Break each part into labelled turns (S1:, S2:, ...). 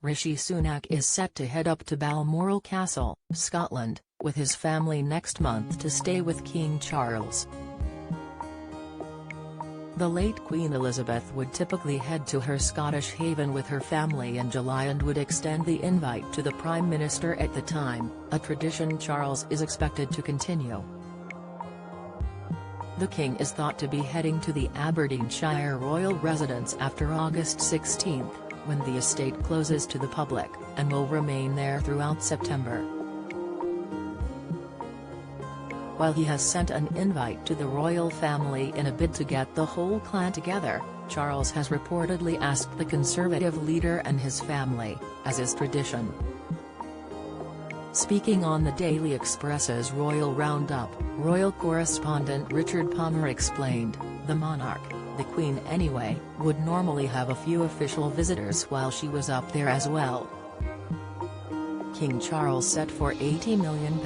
S1: Rishi Sunak is set to head up to Balmoral Castle, Scotland, with his family next month to stay with King Charles. The late Queen Elizabeth would typically head to her Scottish haven with her family in July and would extend the invite to the Prime Minister at the time, a tradition Charles is expected to continue. The King is thought to be heading to the Aberdeenshire royal residence after August 16, when the estate closes to the public, and will remain there throughout September. While he has sent an invite to the royal family in a bid to get the whole clan together, Charles has reportedly asked the Conservative leader and his family, as is tradition. Speaking on the Daily Express's Royal Roundup, royal correspondent Richard Palmer explained, "The monarch, the Queen anyway, would normally have a few official visitors while she was up there as well." King Charles set for £80 million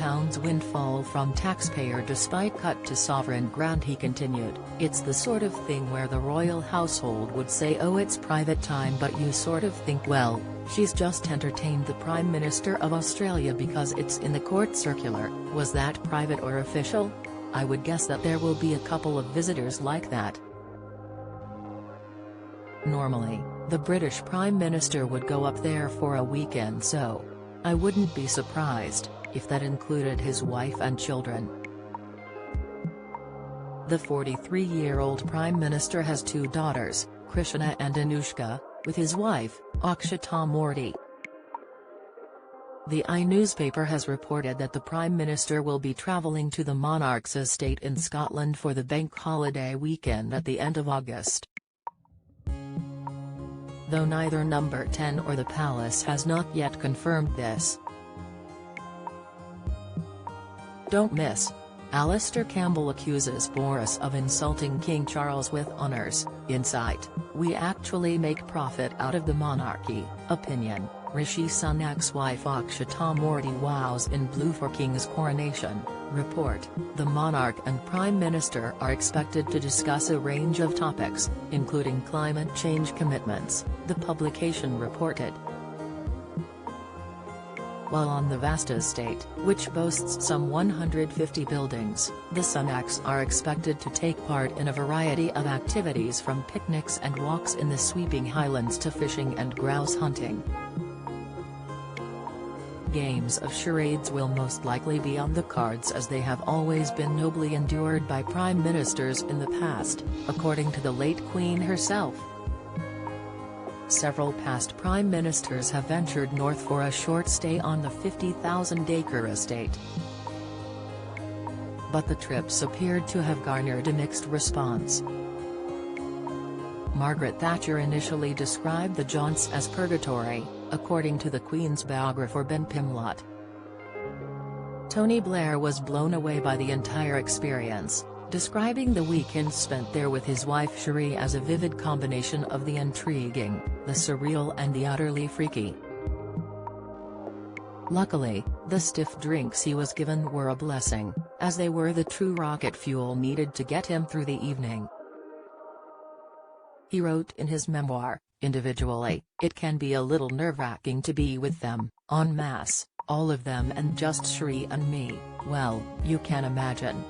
S1: windfall from taxpayer despite cut to sovereign grant. He continued, "It's the sort of thing where the royal household would say, oh, it's private time, but you sort of think, well, she's just entertained the Prime Minister of Australia because it's in the court circular. Was that private or official? I would guess that there will be a couple of visitors like that." Normally, the British Prime Minister would go up there for a weekend, so I wouldn't be surprised if that included his wife and children. The 43-year-old Prime Minister has two daughters, Krishna and Anushka, with his wife, Akshata Murthy. The newspaper has reported that the Prime Minister will be travelling to the monarch's estate in Scotland for the bank holiday weekend at the end of August. Though neither Number 10 or the palace has not yet confirmed this. Don't miss. Alistair Campbell accuses Boris of insulting King Charles with honours. Insight, we actually make profit out of the monarchy. Opinion, Rishi Sunak's wife Akshata Murthy wows in blue for King's coronation. Report, the monarch and Prime Minister are expected to discuss a range of topics, including climate change commitments, the publication reported. While on the vast estate, which boasts some 150 buildings, the Sunaks are expected to take part in a variety of activities from picnics and walks in the sweeping highlands to fishing and grouse hunting. Games of charades will most likely be on the cards, as they have always been nobly endured by prime ministers in the past, according to the late Queen herself. Several past prime ministers have ventured north for a short stay on the 50,000-acre estate. But the trips appeared to have garnered a mixed response. Margaret Thatcher initially described the jaunts as purgatory, according to the Queen's biographer Ben Pimlott. Tony Blair was blown away by the entire experience, describing the weekend spent there with his wife Cherie as a vivid combination of the intriguing, the surreal and the utterly freaky. Luckily, the stiff drinks he was given were a blessing, as they were the true rocket fuel needed to get him through the evening. He wrote in his memoir, "Individually, it can be a little nerve-wracking to be with them, en masse, all of them, and just Cherie and me, well, you can imagine."